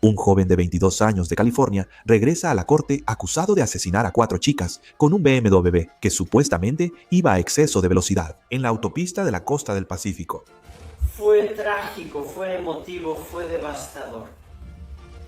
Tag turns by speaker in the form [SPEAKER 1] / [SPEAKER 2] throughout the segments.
[SPEAKER 1] Un joven de 22 años de California regresa a la corte acusado de asesinar a 4 chicas con un BMW que supuestamente iba a exceso de velocidad en la autopista de la costa del Pacífico.
[SPEAKER 2] Fue trágico, fue emotivo, fue devastador,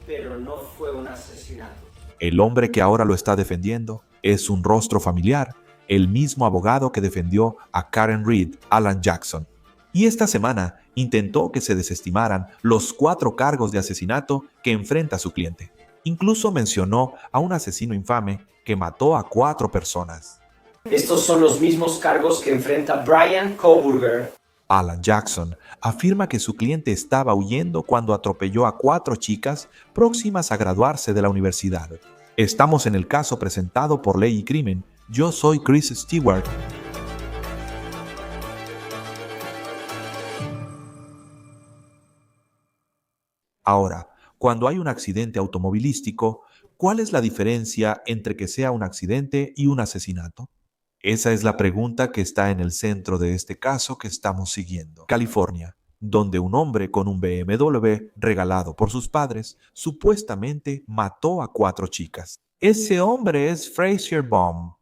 [SPEAKER 2] pero no fue un asesinato.
[SPEAKER 1] El hombre que ahora lo está defendiendo es un rostro familiar, el mismo abogado que defendió a Karen Reed, Alan Jackson. Y esta semana intentó que se desestimaran los 4 cargos de asesinato que enfrenta su cliente. Incluso mencionó a un asesino infame que mató a 4 personas.
[SPEAKER 2] Estos son los mismos cargos que enfrenta Brian Kohlberger.
[SPEAKER 1] Alan Jackson afirma que su cliente estaba huyendo cuando atropelló a 4 chicas próximas a graduarse de la universidad. Estamos en el caso presentado por Ley y Crimen. Yo soy Chris Stewart. Ahora, cuando hay un accidente automovilístico, ¿cuál es la diferencia entre que sea un accidente y un asesinato? Esa es la pregunta que está en el centro de este caso que estamos siguiendo. California, donde un hombre con un BMW regalado por sus padres supuestamente mató a 4 chicas. Ese hombre es Frazier Baum.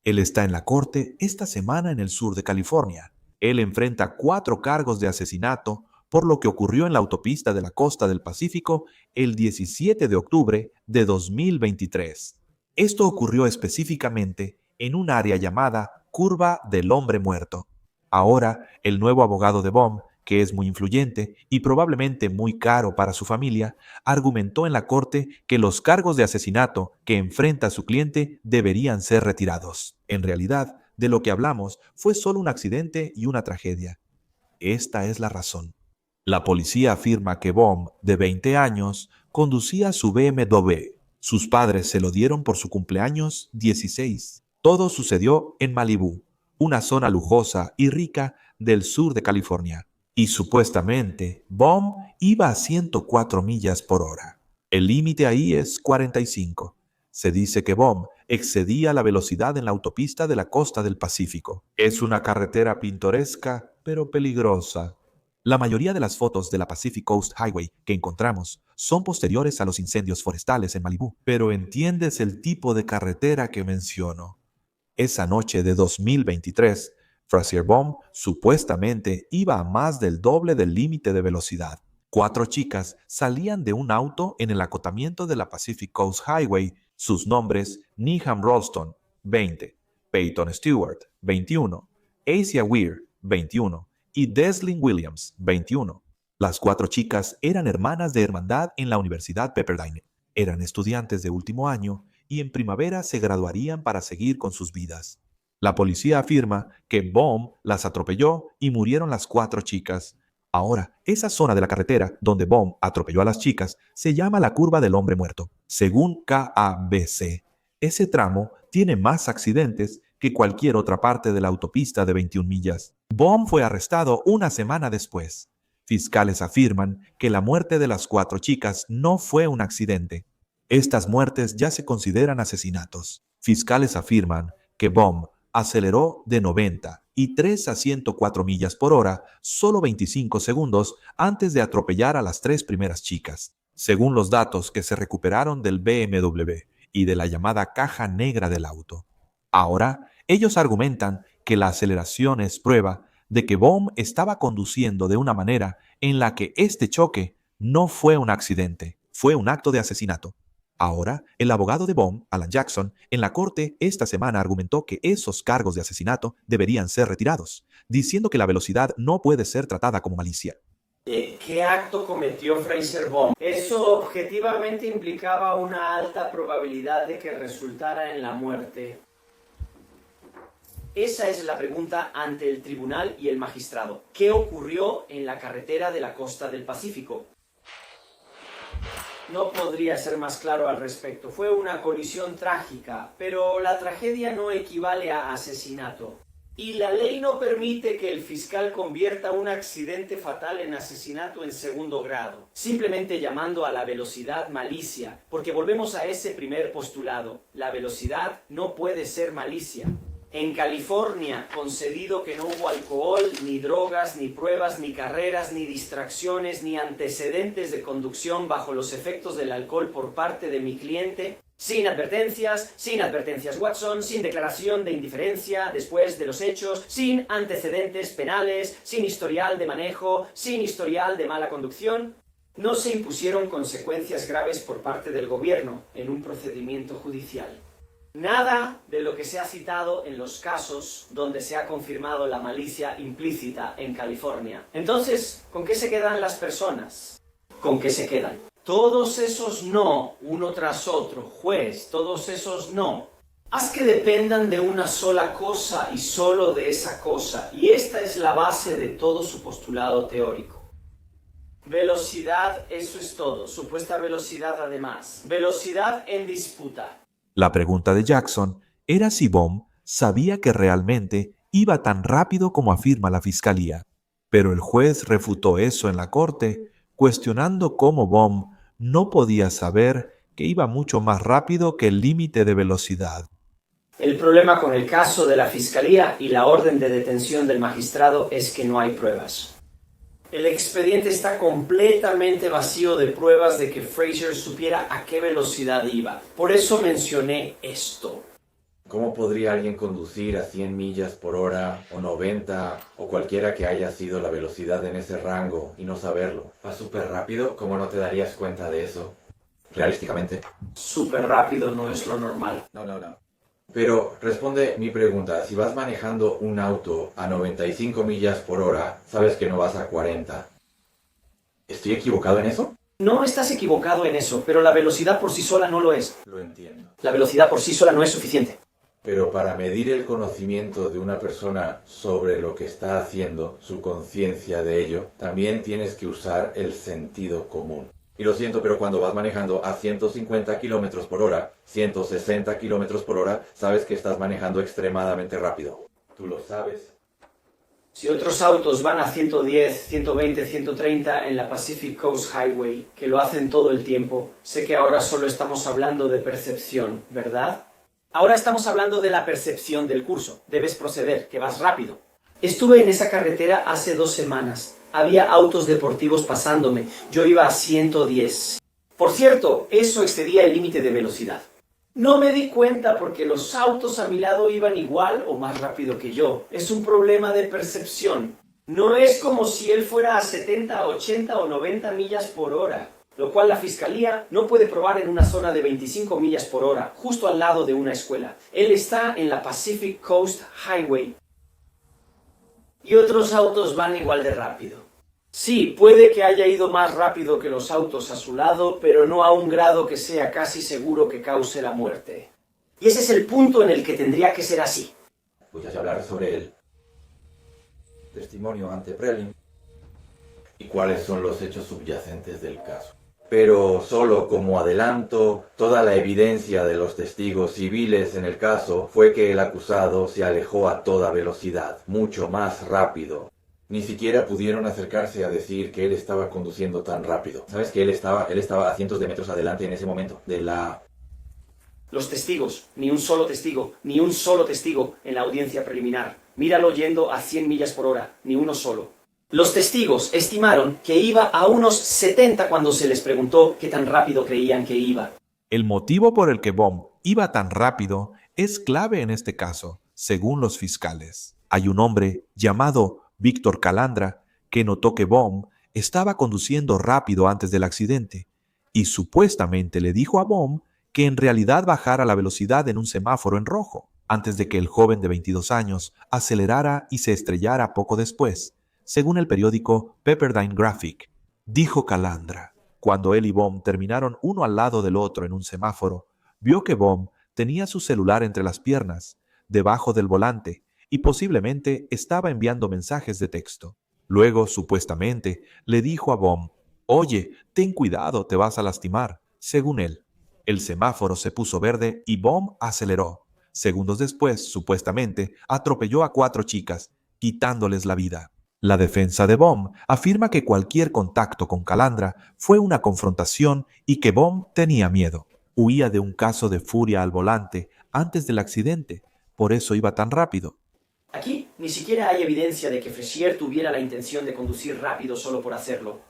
[SPEAKER 1] Él está en la corte esta semana en el sur de California. Él enfrenta 4 cargos de asesinato por lo que ocurrió en la autopista de la costa del Pacífico el 17 de octubre de 2023. Esto ocurrió específicamente en un área llamada Curva del Hombre Muerto. Ahora, el nuevo abogado de Baum, que es muy influyente y probablemente muy caro para su familia, argumentó en la corte que los cargos de asesinato que enfrenta su cliente deberían ser retirados. En realidad, de lo que hablamos fue solo un accidente y una tragedia. Esta es la razón. La policía afirma que Baum, de 20 años, conducía su BMW. Sus padres se lo dieron por su cumpleaños 16. Todo sucedió en Malibú, una zona lujosa y rica del sur de California. Y supuestamente, Baum iba a 104 millas por hora. El límite ahí es 45. Se dice que Baum excedía la velocidad en la autopista de la costa del Pacífico. Es una carretera pintoresca, pero peligrosa. La mayoría de las fotos de la Pacific Coast Highway que encontramos son posteriores a los incendios forestales en Malibú, pero entiendes el tipo de carretera que menciono. Esa noche de 2023, Frazier Baum supuestamente iba a más del doble del límite de velocidad. 4 chicas salían de un auto en el acotamiento de la Pacific Coast Highway. Sus nombres: Needham Ralston, 20, Peyton Stewart, 21, Asia Weir, 21, y Deslyn Williams, 21. Las 4 chicas eran hermanas de hermandad en la Universidad Pepperdine. Eran estudiantes de último año y en primavera se graduarían para seguir con sus vidas. La policía afirma que Baum las atropelló y murieron las 4 chicas. Ahora, esa zona de la carretera donde Baum atropelló a las chicas se llama la Curva del Hombre Muerto. Según KABC, ese tramo tiene más accidentes que cualquier otra parte de la autopista de 21 millas. Baum fue arrestado una semana después. Fiscales afirman que la muerte de las 4 chicas no fue un accidente. Estas muertes ya se consideran asesinatos. Fiscales afirman que Baum aceleró de 90 y 3 a 104 millas por hora solo 25 segundos antes de atropellar a las 3 primeras chicas, según los datos que se recuperaron del BMW y de la llamada caja negra del auto. Ahora, ellos argumentan que la aceleración es prueba de que Baum estaba conduciendo de una manera en la que este choque no fue un accidente, fue un acto de asesinato. Ahora, el abogado de Baum, Alan Jackson, en la corte esta semana argumentó que esos cargos de asesinato deberían ser retirados, diciendo que la velocidad no puede ser tratada como malicia.
[SPEAKER 2] ¿Qué acto cometió Frazier Baum? Eso objetivamente implicaba una alta probabilidad de que resultara en la muerte. Esa es la pregunta ante el tribunal y el magistrado. ¿Qué ocurrió en la carretera de la costa del Pacífico? No podría ser más claro al respecto. Fue una colisión trágica, pero la tragedia no equivale a asesinato. Y la ley no permite que el fiscal convierta un accidente fatal en asesinato en segundo grado, simplemente llamando a la velocidad malicia, porque volvemos a ese primer postulado. La velocidad no puede ser malicia. En California, concedido que no hubo alcohol, ni drogas, ni pruebas, ni carreras, ni distracciones, ni antecedentes de conducción bajo los efectos del alcohol por parte de mi cliente, sin advertencias Watson, sin declaración de indiferencia después de los hechos, sin antecedentes penales, sin historial de manejo, sin historial de mala conducción, no se impusieron consecuencias graves por parte del gobierno en un procedimiento judicial. Nada de lo que se ha citado en los casos donde se ha confirmado la malicia implícita en California. Entonces, ¿con qué se quedan las personas? ¿Con qué se quedan? Todos esos no, uno tras otro, juez, todos esos no. Haz que dependan de una sola cosa y solo de esa cosa. Y esta es la base de todo su postulado teórico. Velocidad, eso es todo. Supuesta velocidad además. Velocidad en disputa.
[SPEAKER 1] La pregunta de Jackson era si Bohm sabía que realmente iba tan rápido como afirma la fiscalía. Pero el juez refutó eso en la corte, cuestionando cómo Bohm no podía saber que iba mucho más rápido que el límite de velocidad.
[SPEAKER 2] El problema con el caso de la fiscalía y la orden de detención del magistrado es que no hay pruebas. El expediente está completamente vacío de pruebas de que Fraser supiera a qué velocidad iba. Por eso mencioné esto.
[SPEAKER 3] ¿Cómo podría alguien conducir a 100 millas por hora o 90 o cualquiera que haya sido la velocidad en ese rango y no saberlo? ¿Va súper rápido? ¿Cómo no te darías cuenta de eso? Realísticamente.
[SPEAKER 2] Súper rápido no es lo normal.
[SPEAKER 3] No. Pero responde mi pregunta. Si vas manejando un auto a 95 millas por hora, sabes que no vas a 40. ¿Estoy equivocado en eso?
[SPEAKER 2] No estás equivocado en eso, pero la velocidad por sí sola no lo es.
[SPEAKER 3] Lo entiendo.
[SPEAKER 2] La velocidad por sí sola no es suficiente.
[SPEAKER 3] Pero para medir el conocimiento de una persona sobre lo que está haciendo, su conciencia de ello, también tienes que usar el sentido común. Y lo siento, pero cuando vas manejando a 150 kilómetros por hora, 160 kilómetros por hora, sabes que estás manejando extremadamente rápido. ¿Tú lo sabes?
[SPEAKER 2] Si otros autos van a 110, 120, 130 en la Pacific Coast Highway, que lo hacen todo el tiempo, sé que ahora solo estamos hablando de percepción, ¿verdad? Ahora estamos hablando de la percepción del curso. Debes proceder, que vas rápido. Estuve en esa carretera hace 2 semanas. Había autos deportivos pasándome. Yo iba a 110. Por cierto, eso excedía el límite de velocidad. No me di cuenta porque los autos a mi lado iban igual o más rápido que yo. Es un problema de percepción. No es como si él fuera a 70, 80 o 90 millas por hora, lo cual la fiscalía no puede probar en una zona de 25 millas por hora, justo al lado de una escuela. Él está en la Pacific Coast Highway. Y otros autos van igual de rápido. Sí, puede que haya ido más rápido que los autos a su lado, pero no a un grado que sea casi seguro que cause la muerte. Y ese es el punto en el que tendría que ser así.
[SPEAKER 3] Voy a hablar sobre el testimonio ante Prelim y cuáles son los hechos subyacentes del caso. Pero solo como adelanto, toda la evidencia de los testigos civiles en el caso fue que el acusado se alejó a toda velocidad, mucho más rápido. Ni siquiera pudieron acercarse a decir que él estaba conduciendo tan rápido. ¿Sabes que él estaba a cientos de metros adelante en ese momento de la...
[SPEAKER 2] Los testigos, ni un solo testigo en la audiencia preliminar. Míralo yendo a 100 millas por hora, ni uno solo. Los testigos estimaron que iba a unos 70 cuando se les preguntó qué tan rápido creían que iba.
[SPEAKER 1] El motivo por el que Bohm iba tan rápido es clave en este caso, según los fiscales. Hay un hombre llamado Víctor Calandra que notó que Bohm estaba conduciendo rápido antes del accidente y supuestamente le dijo a Bohm que en realidad bajara la velocidad en un semáforo en rojo, antes de que el joven de 22 años acelerara y se estrellara poco después, según el periódico Pepperdine Graphic. Dijo Calandra. Cuando él y Bohm terminaron uno al lado del otro en un semáforo, vio que Bohm tenía su celular entre las piernas, debajo del volante, y posiblemente estaba enviando mensajes de texto. Luego, supuestamente, le dijo a Bohm, «Oye, ten cuidado, te vas a lastimar», según él. El semáforo se puso verde y Bohm aceleró. Segundos después, supuestamente, atropelló a 4 chicas, quitándoles la vida. La defensa de Bohm afirma que cualquier contacto con Calandra fue una confrontación y que Bohm tenía miedo. Huía de un caso de furia al volante antes del accidente, por eso iba tan rápido.
[SPEAKER 2] Aquí ni siquiera hay evidencia de que Frazier tuviera la intención de conducir rápido solo por hacerlo.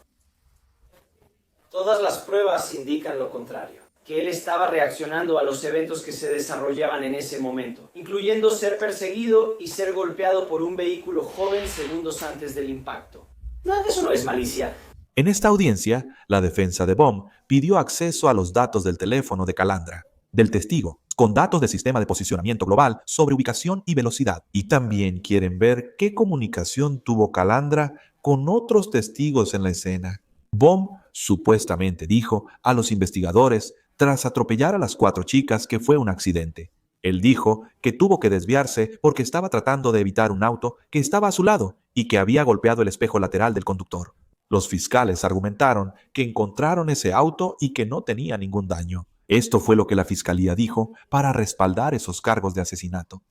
[SPEAKER 2] Todas las pruebas indican lo contrario, que él estaba reaccionando a los eventos que se desarrollaban en ese momento, incluyendo ser perseguido y ser golpeado por un vehículo joven segundos antes del impacto. Nada de eso no es malicia.
[SPEAKER 1] En esta audiencia, la defensa de Baum pidió acceso a los datos del teléfono de Calandra, del testigo, con datos del sistema de posicionamiento global sobre ubicación y velocidad. Y también quieren ver qué comunicación tuvo Calandra con otros testigos en la escena. Baum supuestamente dijo a los investigadores, tras atropellar a las 4 chicas, que fue un accidente. Él dijo que tuvo que desviarse porque estaba tratando de evitar un auto que estaba a su lado y que había golpeado el espejo lateral del conductor. Los fiscales argumentaron que encontraron ese auto y que no tenía ningún daño. Esto fue lo que la fiscalía dijo para respaldar esos cargos de asesinato.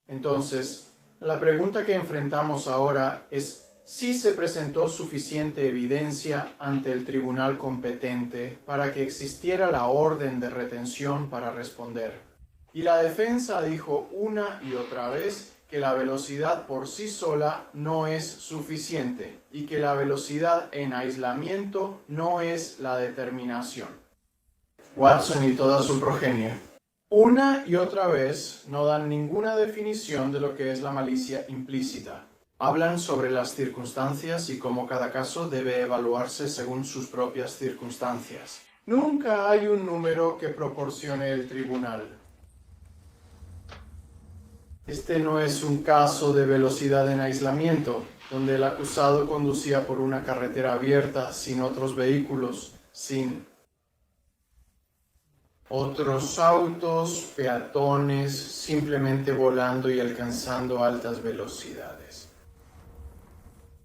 [SPEAKER 4] Entonces, la pregunta que enfrentamos ahora es si se presentó suficiente evidencia ante el tribunal competente para que existiera la orden de retención para responder. Y la defensa dijo una y otra vez que la velocidad por sí sola no es suficiente y que la velocidad en aislamiento no es la determinación. Watson y toda su progenie. Una y otra vez no dan ninguna definición de lo que es la malicia implícita. Hablan sobre las circunstancias y cómo cada caso debe evaluarse según sus propias circunstancias. Nunca hay un número que proporcione el tribunal. Este no es un caso de velocidad en aislamiento, donde el acusado conducía por una carretera abierta, sin otros vehículos, sin otros autos, peatones, simplemente volando y alcanzando altas velocidades.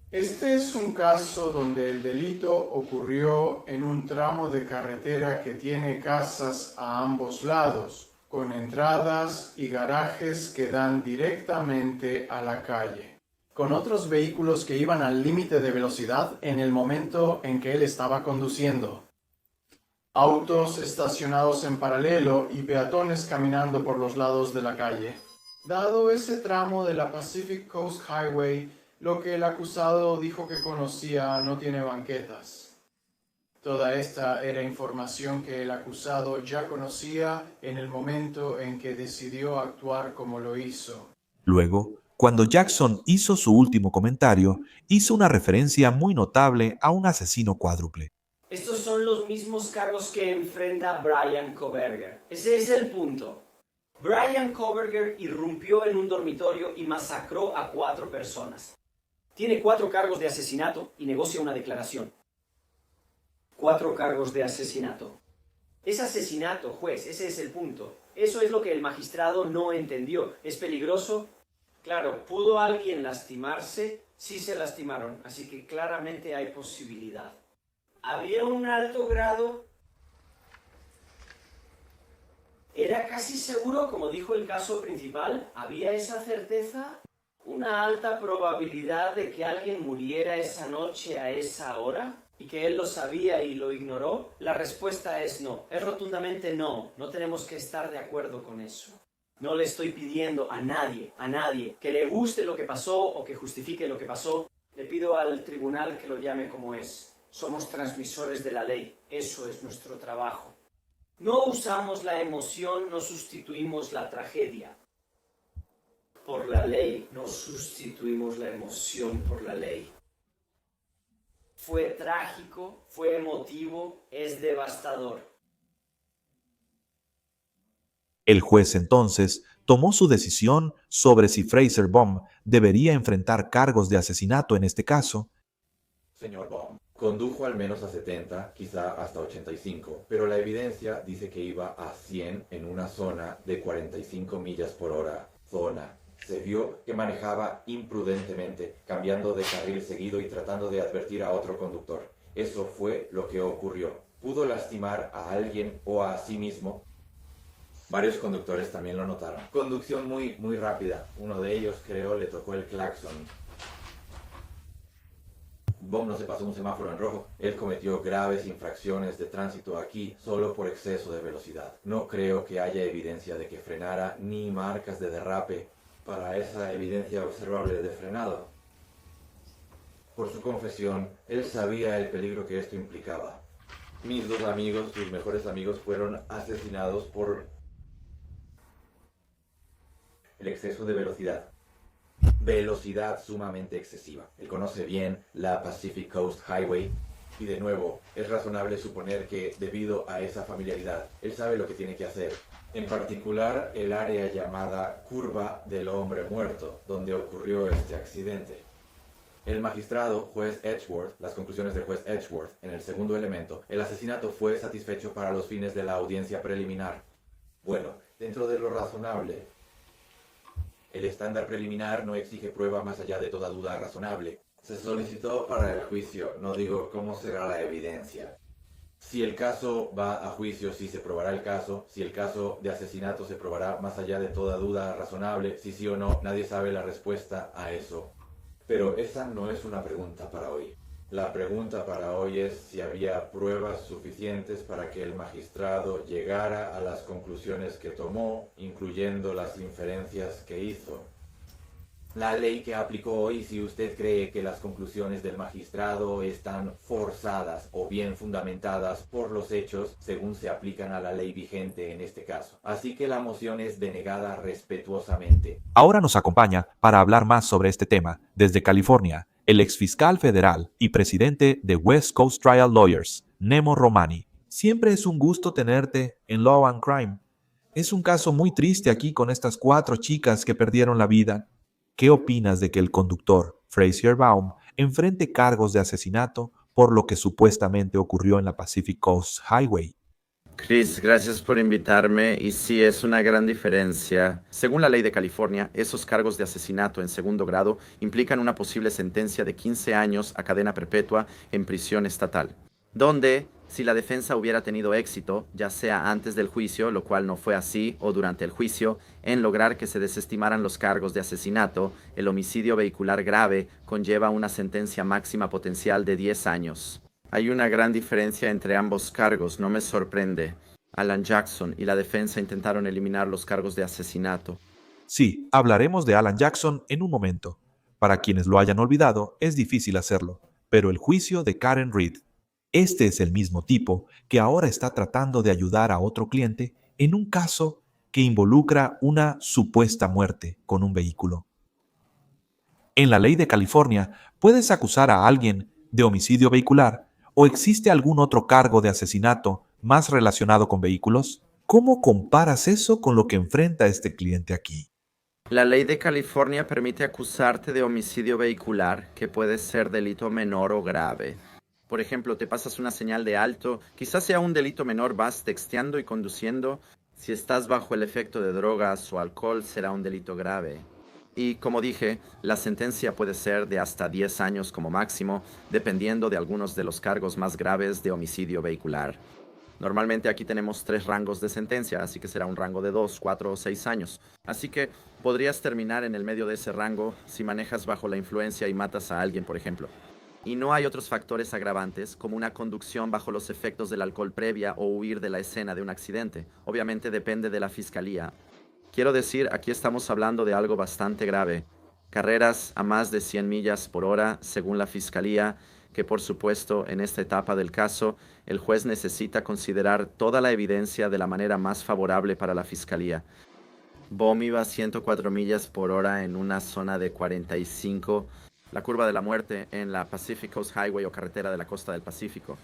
[SPEAKER 4] Este es un caso donde el delito ocurrió en un tramo de carretera que tiene casas a ambos lados, con entradas y garajes que dan directamente a la calle, con otros vehículos que iban al límite de velocidad en el momento en que él estaba conduciendo. Autos estacionados en paralelo y peatones caminando por los lados de la calle. Dado ese tramo de la Pacific Coast Highway, lo que el acusado dijo que conocía no tiene banquetas. Toda esta era información que el acusado ya conocía en el momento en que decidió actuar como lo hizo.
[SPEAKER 1] Luego, cuando Jackson hizo su último comentario, hizo una referencia muy notable a un asesino cuádruple.
[SPEAKER 2] Estos son los mismos cargos que enfrenta Bryan Kohberger. Ese es el punto. Bryan Kohberger irrumpió en un dormitorio y masacró a 4 personas. Tiene 4 cargos de asesinato y negocia una declaración. 4 cargos de asesinato. Es asesinato, juez, ese es el punto. Eso es lo que el magistrado no entendió. ¿Es peligroso? Claro, ¿pudo alguien lastimarse? Sí se lastimaron, así que claramente hay posibilidad. ¿Había un alto grado? ¿Era casi seguro, como dijo el caso principal? ¿Había esa certeza? ¿Una alta probabilidad de que alguien muriera esa noche a esa hora? ¿Y que él lo sabía y lo ignoró? La respuesta es no. Es rotundamente no. No tenemos que estar de acuerdo con eso. No le estoy pidiendo a nadie, que le guste lo que pasó o que justifique lo que pasó. Le pido al tribunal que lo llame como es. Somos transmisores de la ley. Eso es nuestro trabajo. No usamos la emoción, no sustituimos la tragedia. Por la ley, no sustituimos la emoción por la ley. Fue trágico, fue emotivo, es devastador.
[SPEAKER 1] El juez entonces tomó su decisión sobre si Fraser Baum debería enfrentar cargos de asesinato en este caso.
[SPEAKER 3] Señor Baum, condujo al menos a 70, quizá hasta 85, pero la evidencia dice que iba a 100 en una zona de 45 millas por hora. Se vio que manejaba imprudentemente, cambiando de carril seguido y tratando de advertir a otro conductor. Eso fue lo que ocurrió. ¿Pudo lastimar a alguien o a sí mismo? Varios conductores también lo notaron. Conducción muy rápida. Uno de ellos, creo, le tocó el claxon. Bob no se pasó un semáforo en rojo. Él cometió graves infracciones de tránsito aquí solo por exceso de velocidad. No creo que haya evidencia de que frenara ni marcas de derrape para esa evidencia observable de frenado. Por su confesión, él sabía el peligro que esto implicaba. Mis dos amigos, sus mejores amigos, fueron asesinados por el exceso de velocidad. Velocidad sumamente excesiva. Él conoce bien la Pacific Coast Highway y de nuevo, es razonable suponer que debido a esa familiaridad, él sabe lo que tiene que hacer. En particular, el área llamada Curva del Hombre Muerto, donde ocurrió este accidente. El magistrado, juez Edgeworth, las conclusiones del juez Edgeworth, en el segundo elemento, el asesinato fue satisfecho para los fines de la audiencia preliminar. Bueno, dentro de lo razonable, el estándar preliminar no exige prueba más allá de toda duda razonable. Se solicitó para el juicio, no digo cómo será la evidencia. Si el caso va a juicio, si se probará el caso, si el caso de asesinato se probará más allá de toda duda razonable, si sí o no, nadie sabe la respuesta a eso. Pero esa no es una pregunta para hoy. La pregunta para hoy es si había pruebas suficientes para que el magistrado llegara a las conclusiones que tomó, incluyendo las inferencias que hizo. La ley que aplicó hoy, si usted cree que las conclusiones del magistrado están forzadas o bien fundamentadas por los hechos según se aplican a la ley vigente en este caso. Así que la moción es denegada respetuosamente.
[SPEAKER 1] Ahora nos acompaña para hablar más sobre este tema, desde California, el exfiscal federal y presidente de West Coast Trial Lawyers, Nemo Romani. Siempre es un gusto tenerte en Law and Crime. Es un caso muy triste aquí con estas 4 chicas que perdieron la vida. ¿Qué opinas de que el conductor, Frazier Baum, enfrente cargos de asesinato por lo que supuestamente ocurrió en la Pacific Coast Highway?
[SPEAKER 5] Chris, gracias por invitarme y sí, es una gran diferencia. Según la ley de California, esos cargos de asesinato en segundo grado implican una posible sentencia de 15 años a cadena perpetua en prisión estatal, donde, si la defensa hubiera tenido éxito, ya sea antes del juicio, lo cual no fue así, o durante el juicio, en lograr que se desestimaran los cargos de asesinato, el homicidio vehicular grave conlleva una sentencia máxima potencial de 10 años. Hay una gran diferencia entre ambos cargos, no me sorprende. Alan Jackson y la defensa intentaron eliminar los cargos de asesinato.
[SPEAKER 1] Sí, hablaremos de Alan Jackson en un momento. Para quienes lo hayan olvidado, es difícil hacerlo, pero el juicio de Karen Reed. Este es el mismo tipo que ahora está tratando de ayudar a otro cliente en un caso que involucra una supuesta muerte con un vehículo. En la ley de California, puedes acusar a alguien de homicidio vehicular o existe algún otro cargo de asesinato más relacionado con vehículos. ¿Cómo comparas eso con lo que enfrenta este cliente aquí?
[SPEAKER 5] La ley de California permite acusarte de homicidio vehicular, que puede ser delito menor o grave. Por ejemplo, te pasas una señal de alto, quizás sea un delito menor, vas texteando y conduciendo. Si estás bajo el efecto de drogas o alcohol, será un delito grave. Y como dije, la sentencia puede ser de hasta 10 años como máximo, dependiendo de algunos de los cargos más graves de homicidio vehicular. Normalmente aquí tenemos 3 rangos de sentencia, así que será un rango de 2, 4 o 6 años. Así que podrías terminar en el medio de ese rango si manejas bajo la influencia y matas a alguien, por ejemplo. Y no hay otros factores agravantes, como una conducción bajo los efectos del alcohol previa o huir de la escena de un accidente. Obviamente depende de la fiscalía. Quiero decir, aquí estamos hablando de algo bastante grave. Carreras a más de 100 millas por hora, según la fiscalía, que por supuesto, en esta etapa del caso, el juez necesita considerar toda la evidencia de la manera más favorable para la fiscalía. Bohm iba a 104 millas por hora en una zona de 45, la curva de la muerte en la Pacific Coast Highway o carretera de la costa del Pacífico.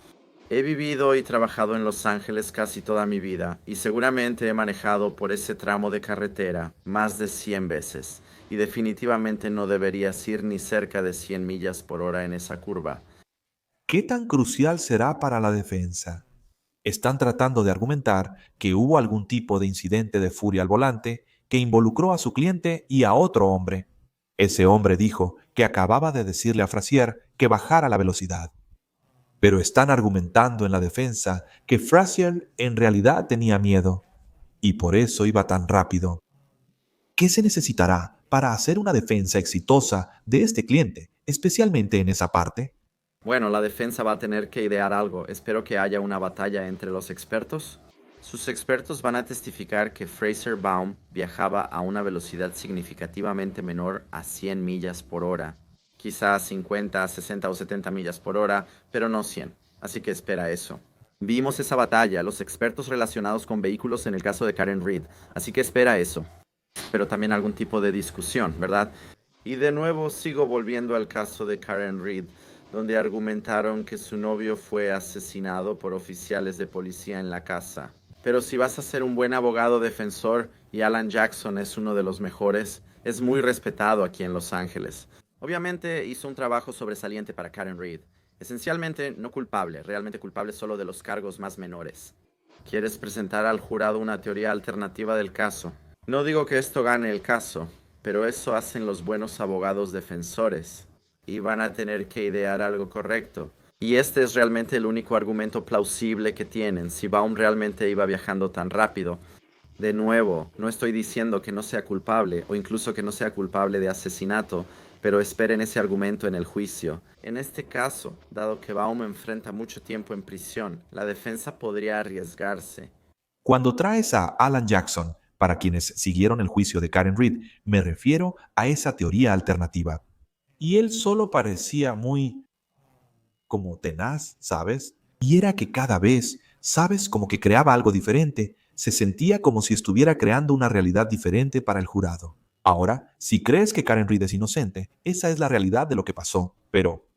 [SPEAKER 5] He vivido y trabajado en Los Ángeles casi toda mi vida y seguramente he manejado por ese tramo de carretera más de 100 veces y definitivamente no deberías ir ni cerca de 100 millas por hora en esa curva.
[SPEAKER 1] ¿Qué tan crucial será para la defensa? Están tratando de argumentar que hubo algún tipo de incidente de furia al volante que involucró a su cliente y a otro hombre. Ese hombre dijo que acababa de decirle a Frazier que bajara la velocidad. Pero están argumentando en la defensa que Frazier en realidad tenía miedo y por eso iba tan rápido. ¿Qué se necesitará para hacer una defensa exitosa de este cliente, especialmente en esa parte?
[SPEAKER 5] Bueno, la defensa va a tener que idear algo. Espero que haya una batalla entre los expertos. Sus expertos van a testificar que Fraser Baum viajaba a una velocidad significativamente menor a 100 millas por hora. Quizás 50, 60 o 70 millas por hora, pero no 100. Así que espera eso. Vimos esa batalla, los expertos relacionados con vehículos en el caso de Karen Reed. Así que espera eso. Pero también algún tipo de discusión, ¿verdad? Y de nuevo sigo volviendo al caso de Karen Reed, donde argumentaron que su novio fue asesinado por oficiales de policía en la casa. Pero si vas a ser un buen abogado defensor, y Alan Jackson es uno de los mejores, es muy respetado aquí en Los Ángeles. Obviamente hizo un trabajo sobresaliente para Karen Reed. Esencialmente no culpable, realmente culpable solo de los cargos más menores. ¿Quieres presentar al jurado una teoría alternativa del caso? No digo que esto gane el caso, pero eso hacen los buenos abogados defensores. Y van a tener que idear algo correcto. Y este es realmente el único argumento plausible que tienen, si Baum realmente iba viajando tan rápido. De nuevo, no estoy diciendo que no sea culpable, o incluso que no sea culpable de asesinato, pero esperen ese argumento en el juicio. En este caso, dado que Baum enfrenta mucho tiempo en prisión, la defensa podría arriesgarse.
[SPEAKER 1] Cuando traes a Alan Jackson, para quienes siguieron el juicio de Karen Reed, me refiero a esa teoría alternativa. Y él solo parecía muy como tenaz, ¿sabes? Y era que cada vez, ¿sabes? Como que creaba algo diferente. Se sentía como si estuviera creando una realidad diferente para el jurado. Ahora, si crees que Karen Reed es inocente, esa es la realidad de lo que pasó. Pero,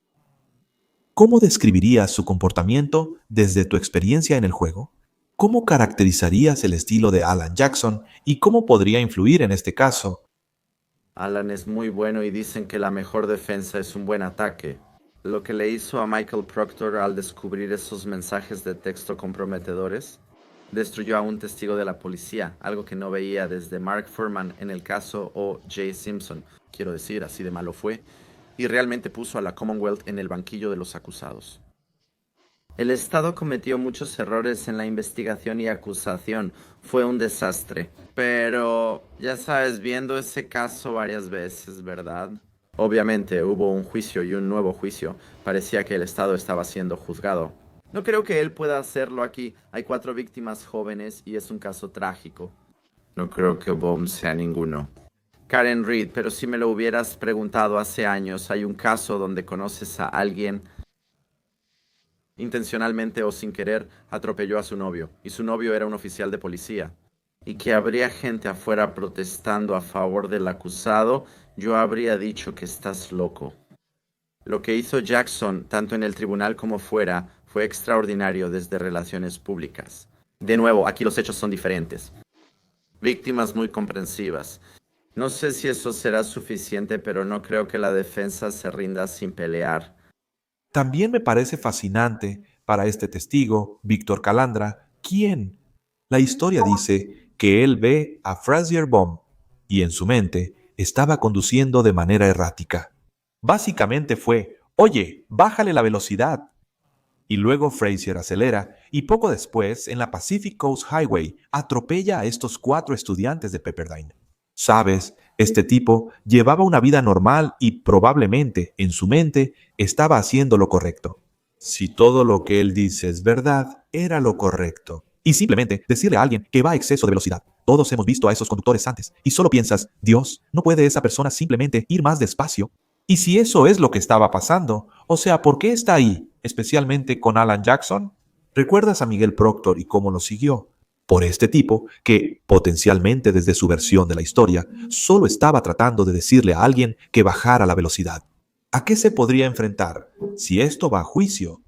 [SPEAKER 1] ¿cómo describirías su comportamiento desde tu experiencia en el juego? ¿Cómo caracterizarías el estilo de Alan Jackson y cómo podría influir en este caso?
[SPEAKER 5] Alan es muy bueno y dicen que la mejor defensa es un buen ataque. Lo que le hizo a Michael Proctor al descubrir esos mensajes de texto comprometedores, destruyó a un testigo de la policía, algo que no veía desde Mark Fuhrman en el caso O.J. Simpson, quiero decir, así de malo fue, y realmente puso a la Commonwealth en el banquillo de los acusados. El Estado cometió muchos errores en la investigación y acusación. Fue un desastre. Pero, ya sabes, viendo ese caso varias veces, ¿verdad? Obviamente hubo un juicio y un nuevo juicio. Parecía que el Estado estaba siendo juzgado. No creo que él pueda hacerlo aquí. Hay 4 víctimas jóvenes y es un caso trágico. No creo que Baum sea ninguno. Karen Reed, pero si me lo hubieras preguntado hace años, hay un caso donde conoces a alguien intencionalmente o sin querer, atropelló a su novio, y su novio era un oficial de policía. Y que habría gente afuera protestando a favor del acusado, yo habría dicho que estás loco. Lo que hizo Jackson, tanto en el tribunal como fuera, fue extraordinario desde relaciones públicas. De nuevo, aquí los hechos son diferentes. Víctimas muy comprensivas. No sé si eso será suficiente, pero no creo que la defensa se rinda sin pelear.
[SPEAKER 1] También me parece fascinante para este testigo, Víctor Calandra, quien la historia dice que él ve a Frazier Baum y en su mente estaba conduciendo de manera errática. Básicamente fue, oye, bájale la velocidad. Y luego Frazier acelera y poco después, en la Pacific Coast Highway, atropella a estos 4 estudiantes de Pepperdine. Sabes, este tipo llevaba una vida normal y probablemente, en su mente, estaba haciendo lo correcto. Si todo lo que él dice es verdad, era lo correcto. Y simplemente decirle a alguien que va a exceso de velocidad. Todos hemos visto a esos conductores antes y solo piensas, Dios, ¿no puede esa persona simplemente ir más despacio? Y si eso es lo que estaba pasando, o sea, ¿por qué está ahí, especialmente con Alan Jackson? ¿Recuerdas a Miguel Proctor y cómo lo siguió? Por este tipo que, potencialmente desde su versión de la historia, solo estaba tratando de decirle a alguien que bajara la velocidad. ¿A qué se podría enfrentar si esto va a juicio?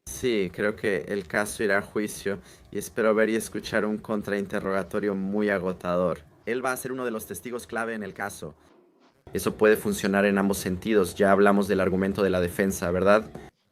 [SPEAKER 5] Sí, creo que el caso irá a juicio y espero ver y escuchar un contrainterrogatorio muy agotador. Él va a ser uno de los testigos clave en el caso. Eso puede funcionar en ambos sentidos, ya hablamos del argumento de la defensa, ¿verdad?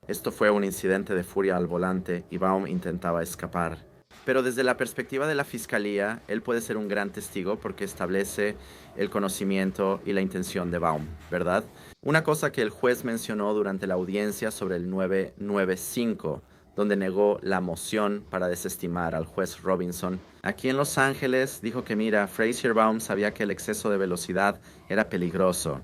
[SPEAKER 5] Esto fue un incidente de furia al volante y Baum intentaba escapar. Pero desde la perspectiva de la fiscalía, él puede ser un gran testigo porque establece el conocimiento y la intención de Baum, ¿verdad? Una cosa que el juez mencionó durante la audiencia sobre el 995, donde negó la moción para desestimar al juez Robinson. Aquí en Los Ángeles dijo que mira, Frazier Baum sabía que el exceso de velocidad era peligroso.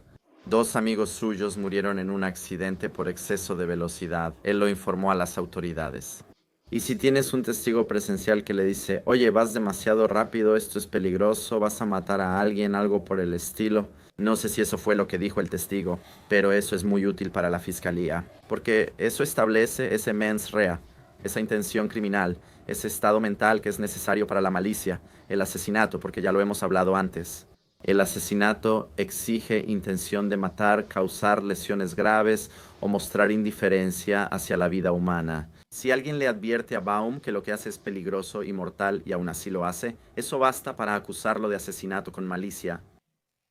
[SPEAKER 5] 2 amigos suyos murieron en un accidente por exceso de velocidad. Él lo informó a las autoridades. Y si tienes un testigo presencial que le dice, oye, vas demasiado rápido, esto es peligroso, vas a matar a alguien, algo por el estilo. No sé si eso fue lo que dijo el testigo, pero eso es muy útil para la fiscalía, porque eso establece ese mens rea, esa intención criminal, ese estado mental que es necesario para la malicia, el asesinato, porque ya lo hemos hablado antes. El asesinato exige intención de matar, causar lesiones graves o mostrar indiferencia hacia la vida humana. Si alguien le advierte a Baum que lo que hace es peligroso y mortal y aún así lo hace, eso basta para acusarlo de asesinato con malicia.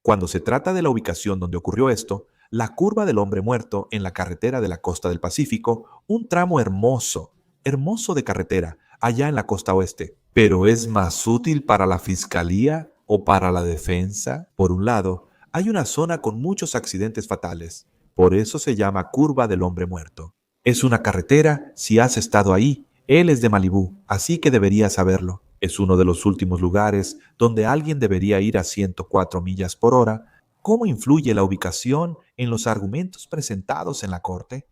[SPEAKER 1] Cuando se trata de la ubicación donde ocurrió esto, la curva del hombre muerto en la carretera de la costa del Pacífico, un tramo hermoso, hermoso de carretera, allá en la costa oeste. Pero ¿es más útil para la fiscalía o para la defensa? Por un lado, hay una zona con muchos accidentes fatales. Por eso se llama curva del hombre muerto. Es una carretera, si has estado ahí, él es de Malibú, así que deberías saberlo. Es uno de los últimos lugares donde alguien debería ir a 104 millas por hora. ¿Cómo influye la ubicación en los argumentos presentados en la corte?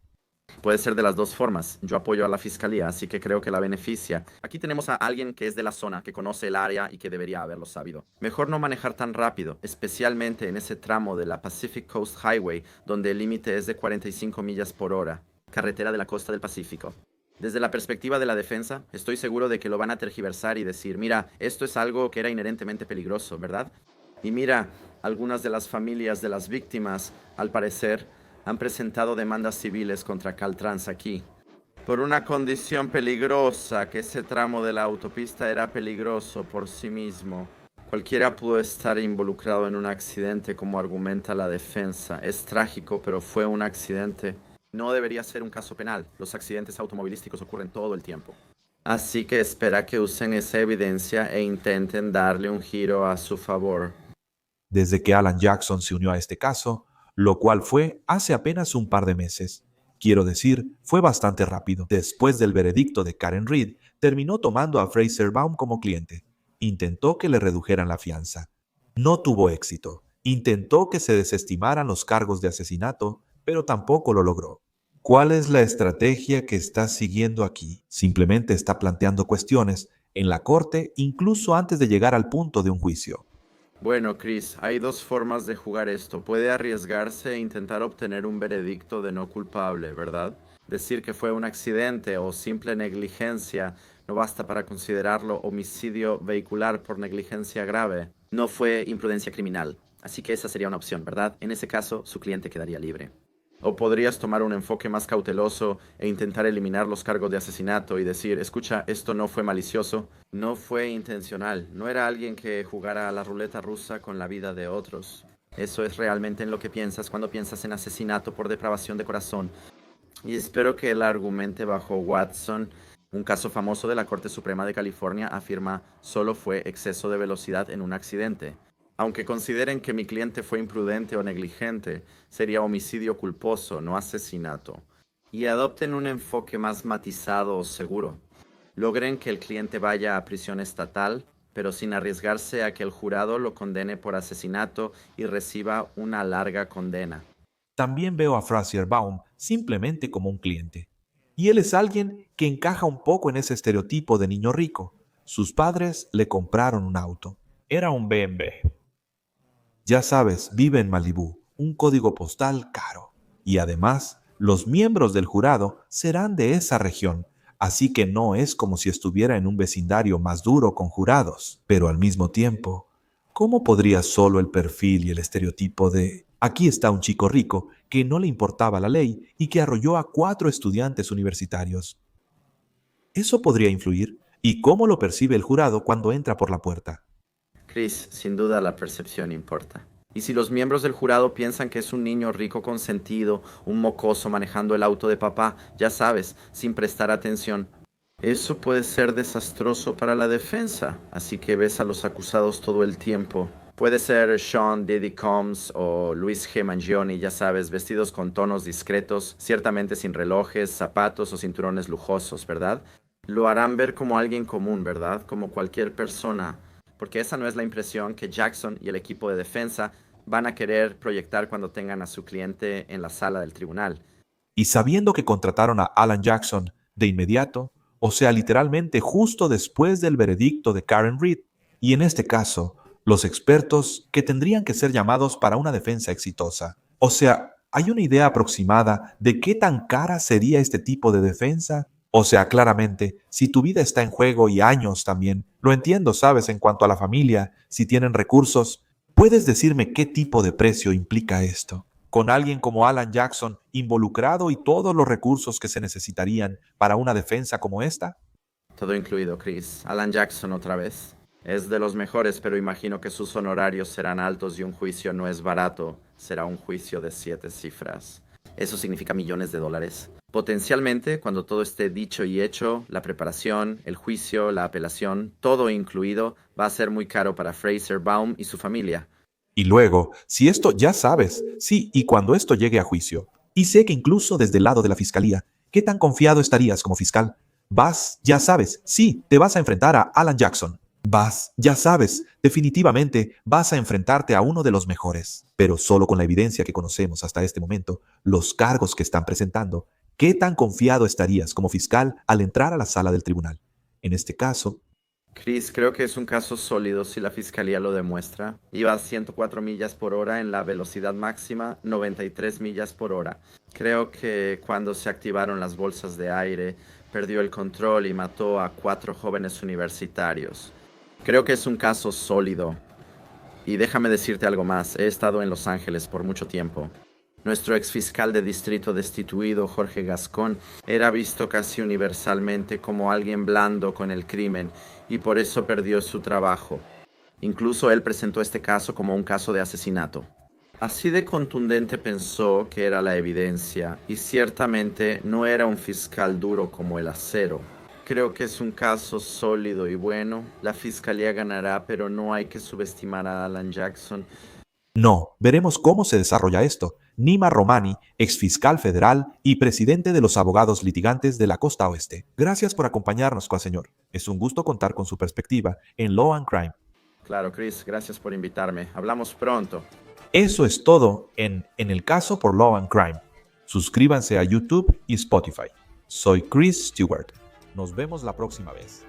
[SPEAKER 5] Puede ser de las dos formas. Yo apoyo a la fiscalía, así que creo que la beneficia. Aquí tenemos a alguien que es de la zona, que conoce el área y que debería haberlo sabido. Mejor no manejar tan rápido, especialmente en ese tramo de la Pacific Coast Highway, donde el límite es de 45 millas por hora, carretera de la costa del Pacífico. Desde la perspectiva de la defensa, estoy seguro de que lo van a tergiversar y decir, mira, esto es algo que era inherentemente peligroso, ¿verdad? Y mira, algunas de las familias de las víctimas, al parecer, han presentado demandas civiles contra Caltrans aquí, por una condición peligrosa, que ese tramo de la autopista era peligroso por sí mismo. Cualquiera pudo estar involucrado en un accidente, como argumenta la defensa. Es trágico, pero fue un accidente. No debería ser un caso penal. Los accidentes automovilísticos ocurren todo el tiempo. Así que espera que usen esa evidencia e intenten darle un giro a su favor.
[SPEAKER 1] Desde que Alan Jackson se unió a este caso, lo cual fue hace apenas un par de meses. Quiero decir, fue bastante rápido. Después del veredicto de Karen Reed, terminó tomando a Fraser Baum como cliente. Intentó que le redujeran la fianza. No tuvo éxito. Intentó que se desestimaran los cargos de asesinato, pero tampoco lo logró. ¿Cuál es la estrategia que está siguiendo aquí? Simplemente está planteando cuestiones en la corte incluso antes de llegar al punto de un juicio.
[SPEAKER 5] Bueno, Chris, hay 2 formas de jugar esto. Puede arriesgarse e intentar obtener un veredicto de no culpable, ¿verdad? Decir que fue un accidente o simple negligencia no basta para considerarlo homicidio vehicular por negligencia grave. No fue imprudencia criminal. Así que esa sería una opción, ¿verdad? En ese caso, su cliente quedaría libre. O podrías tomar un enfoque más cauteloso e intentar eliminar los cargos de asesinato y decir, escucha, esto no fue malicioso, no fue intencional, no era alguien que jugara a la ruleta rusa con la vida de otros. Eso es realmente en lo que piensas cuando piensas en asesinato por depravación de corazón. Y espero que él argumente bajo Watson. Un caso famoso de la Corte Suprema de California afirma solo fue exceso de velocidad en un accidente. Aunque consideren que mi cliente fue imprudente o negligente, sería homicidio culposo, no asesinato. Y adopten un enfoque más matizado o seguro. Logren que el cliente vaya a prisión estatal, pero sin arriesgarse a que el jurado lo condene por asesinato y reciba una larga condena.
[SPEAKER 1] También veo a Fraser Baum simplemente como un cliente. Y él es alguien que encaja un poco en ese estereotipo de niño rico. Sus padres le compraron un auto. Era un BMW. Ya sabes, vive en Malibú, un código postal caro. Y además, los miembros del jurado serán de esa región, así que no es como si estuviera en un vecindario más duro con jurados. Pero al mismo tiempo, ¿cómo podría solo el perfil y el estereotipo de aquí está un chico rico que no le importaba la ley y que arrolló a 4 estudiantes universitarios? ¿Eso podría influir? ¿Y cómo lo percibe el jurado cuando entra por la puerta?
[SPEAKER 5] Chris, sin duda la percepción importa. Y si los miembros del jurado piensan que es un niño rico consentido, un mocoso manejando el auto de papá, ya sabes, sin prestar atención, eso puede ser desastroso para la defensa. Así que ves a los acusados todo el tiempo. Puede ser Sean Diddy Combs o Luis G. Mangione, ya sabes, vestidos con tonos discretos, ciertamente sin relojes, zapatos o cinturones lujosos, ¿verdad? Lo harán ver como alguien común, ¿verdad? Como cualquier persona. Porque esa no es la impresión que Jackson y el equipo de defensa van a querer proyectar cuando tengan a su cliente en la sala del tribunal.
[SPEAKER 1] Y sabiendo que contrataron a Alan Jackson de inmediato, o sea, literalmente justo después del veredicto de Karen Reed, y en este caso, los expertos que tendrían que ser llamados para una defensa exitosa. O sea, ¿hay una idea aproximada de qué tan cara sería este tipo de defensa? O sea, claramente, si tu vida está en juego y años también, lo entiendo, sabes, en cuanto a la familia, si tienen recursos, ¿puedes decirme qué tipo de precio implica esto? Con alguien como Alan Jackson involucrado y todos los recursos que se necesitarían para una defensa como esta.
[SPEAKER 5] Todo incluido, Chris. Alan Jackson otra vez. Es de los mejores, pero imagino que sus honorarios serán altos y un juicio no es barato. Será un juicio de 7 cifras. Eso significa millones de dólares. Potencialmente, cuando todo esté dicho y hecho, la preparación, el juicio, la apelación, todo incluido, va a ser muy caro para Fraser Baum y su familia.
[SPEAKER 1] Y luego, si esto ya sabes, sí, y cuando esto llegue a juicio, y sé que incluso desde el lado de la fiscalía, ¿qué tan confiado estarías como fiscal? Vas, ya sabes, sí, te vas a enfrentar a Alan Jackson. Vas, ya sabes, definitivamente vas a enfrentarte a uno de los mejores. Pero solo con la evidencia que conocemos hasta este momento, los cargos que están presentando, ¿qué tan confiado estarías como fiscal al entrar a la sala del tribunal? En este caso,
[SPEAKER 5] Chris, creo que es un caso sólido si la fiscalía lo demuestra. Iba a 104 millas por hora en la velocidad máxima, 93 millas por hora. Creo que cuando se activaron las bolsas de aire, perdió el control y mató a 4 jóvenes universitarios. Creo que es un caso sólido. Y déjame decirte algo más, he estado en Los Ángeles por mucho tiempo. Nuestro exfiscal de distrito destituido, Jorge Gascón, era visto casi universalmente como alguien blando con el crimen y por eso perdió su trabajo. Incluso él presentó este caso como un caso de asesinato. Así de contundente pensó que era la evidencia y ciertamente no era un fiscal duro como el acero. Creo que es un caso sólido y bueno. La fiscalía ganará, pero no hay que subestimar a Alan Jackson.
[SPEAKER 1] no, veremos cómo se desarrolla esto. Nima Romani, exfiscal federal y presidente de los abogados litigantes de la costa oeste. Gracias por acompañarnos, señor. Es un gusto contar con su perspectiva en Law and Crime.
[SPEAKER 5] Claro, Chris, gracias por invitarme. Hablamos pronto.
[SPEAKER 1] Eso es todo en el caso por Law and Crime. Suscríbanse a YouTube y Spotify. Soy Chris Stewart. Nos vemos la próxima vez.